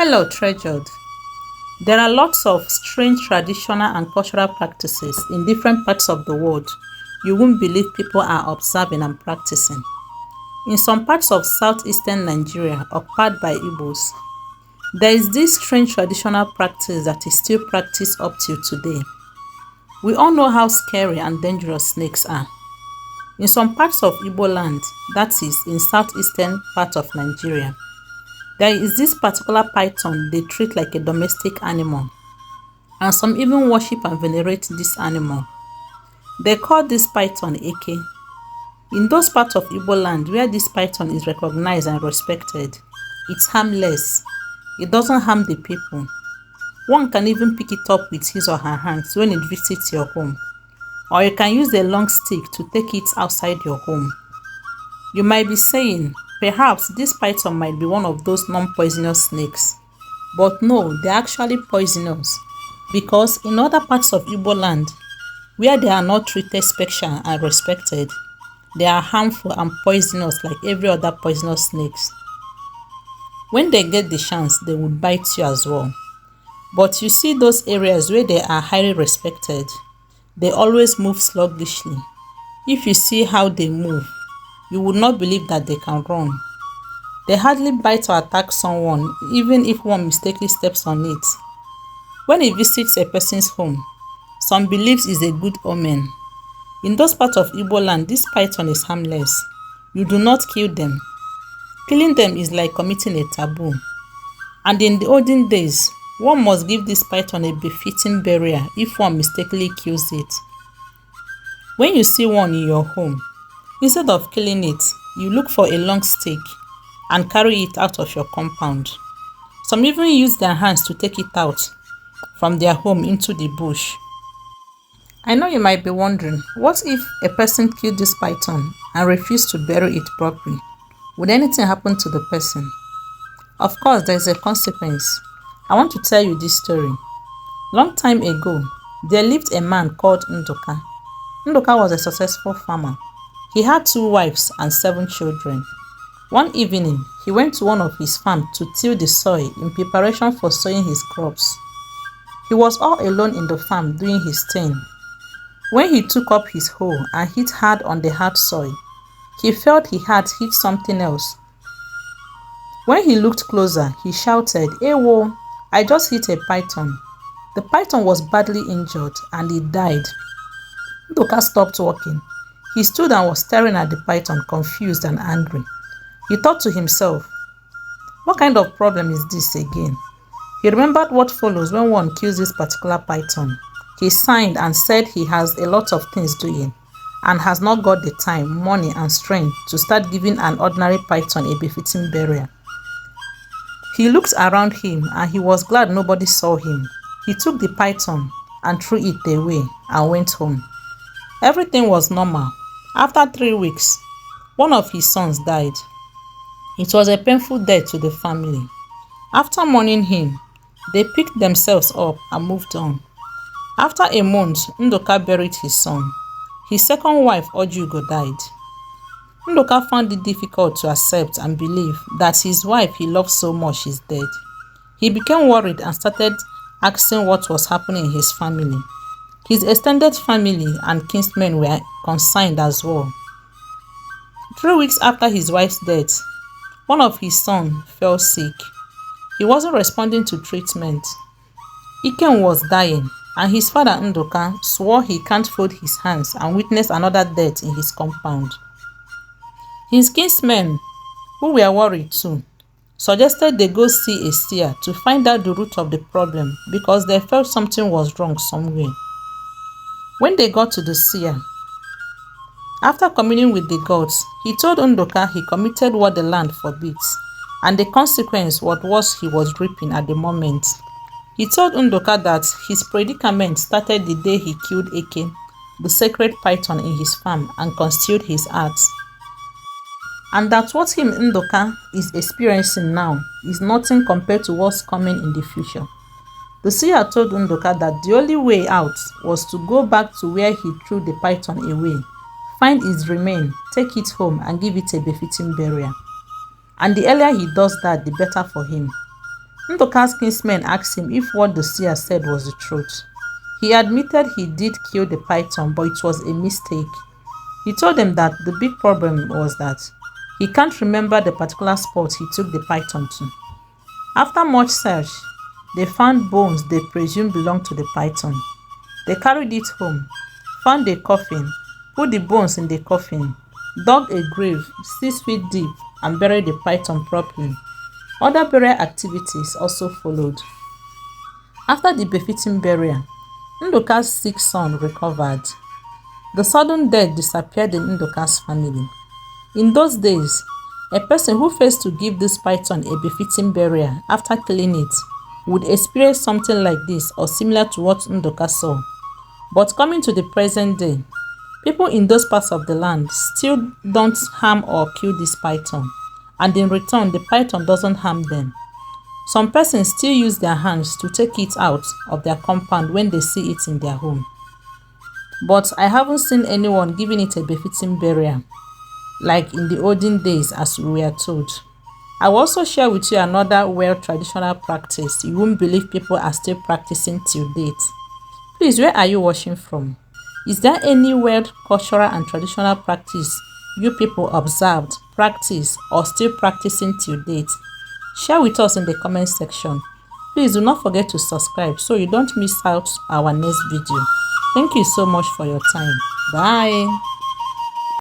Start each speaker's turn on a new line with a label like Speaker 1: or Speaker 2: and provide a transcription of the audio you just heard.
Speaker 1: Hello, treasured. There are lots of strange traditional and cultural practices in different parts of the world you won't believe people are observing and practicing. In some parts of southeastern Nigeria, occupied by Igbos, there is this strange traditional practice that is still practiced up till today. We all know how scary and dangerous snakes are. In some parts of Igbo land, that is, in southeastern part of Nigeria, there is this particular python they treat like a domestic animal, and some even worship and venerate this animal. They call this python Eke. In those parts of Igbo land where this python is recognized and respected, it's harmless. It doesn't harm the people. One can even pick it up with his or her hands when it visits your home, or you can use a long stick to take it outside your home. You might be saying, perhaps this python might be one of those non-poisonous snakes. But no, they're actually poisonous, because in other parts of Igbo land, where they are not treated special and respected, they are harmful and poisonous like every other poisonous snakes. When they get the chance, they would bite you as well. But you see those areas where they are highly respected, they always move sluggishly. If you see how they move, you would not believe that they can run. They hardly bite or attack someone, even if one mistakenly steps on it. When it visits a person's home, some believes is a good omen. In those parts of Igbo land, this python is harmless. You do not kill them. Killing them is like committing a taboo. And in the olden days, one must give this python a befitting burial if one mistakenly kills it. When you see one in your home, instead of killing it, you look for a long stick and carry it out of your compound. Some even use their hands to take it out from their home into the bush. I know you might be wondering, what if a person killed this python and refused to bury it properly? Would anything happen to the person? Of course, there is a consequence. I want to tell you this story. Long time ago, there lived a man called Unoka. Unoka was a successful farmer. He had 2 wives and 7 children. One evening, he went to one of his farms to till the soil in preparation for sowing his crops. He was all alone in the farm doing his thing. When he took up his hoe and hit hard on the hard soil, he felt he had hit something else. When he looked closer, he shouted, "Ewo, I just hit a python." The python was badly injured and it died. Unoka stopped walking. He stood and was staring at the python, confused and angry. He thought to himself, what kind of problem is this again? He remembered what follows when one kills this particular python. He signed and said he has a lot of things doing and has not got the time, money and strength to start giving an ordinary python a befitting burial. He looked around him and he was glad nobody saw him. He took the python and threw it away and went home. Everything was normal. After 3 weeks, one of his sons died. It was a painful death to the family. After mourning him, they picked themselves up and moved on. After a month, Unoka buried his son. His second wife, Ojugo, died. Unoka found it difficult to accept and believe that his wife he loved so much is dead. He became worried and started asking what was happening in his family. His extended family and kinsmen were concerned as well. 3 weeks after his wife's death, one of his sons fell sick. He wasn't responding to treatment. Iken was dying, and his father Unoka swore he can't fold his hands and witness another death in his compound. His kinsmen, who were worried too, suggested they go see a seer to find out the root of the problem because they felt something was wrong somewhere. When they got to the seer, after communing with the gods, he told Unoka he committed what the land forbids, and the consequence what was he was reaping at the moment. He told Unoka that his predicament started the day he killed Eke, the sacred python in his farm, and concealed his heart. And that what him Unoka is experiencing now is nothing compared to what's coming in the future. The seer told Unoka that the only way out was to go back to where he threw the python away, find its remain, take it home and give it a befitting burial. And the earlier he does that, the better for him. Ndoka's kinsmen asked him if what the seer said was the truth. He admitted he did kill the python, but it was a mistake. He told them that the big problem was that he can't remember the particular spot he took the python to. After much search, they found bones they presumed belonged to the python. They carried it home, found a coffin, put the bones in the coffin, dug a grave 6 feet deep, and buried the python properly. Other burial activities also followed. After the befitting burial, Ndoka's sick son recovered. The sudden death disappeared in Ndoka's family. In those days, a person who fails to give this python a befitting burial after killing it would experience something like this or similar to what Unoka saw. But coming to the present day, people in those parts of the land still don't harm or kill this python, and in return, the python doesn't harm them. Some persons still use their hands to take it out of their compound when they see it in their home. But I haven't seen anyone giving it a befitting burial, like in the olden days as we were told. I will also share with you another weird traditional practice you won't believe people are still practicing till date. Please, where are you watching from? Is there any weird cultural and traditional practice you people observed, practice, or still practicing till date? Share with us in the comment section. Please do not forget to subscribe so you don't miss out our next video. Thank you so much for your time. Bye.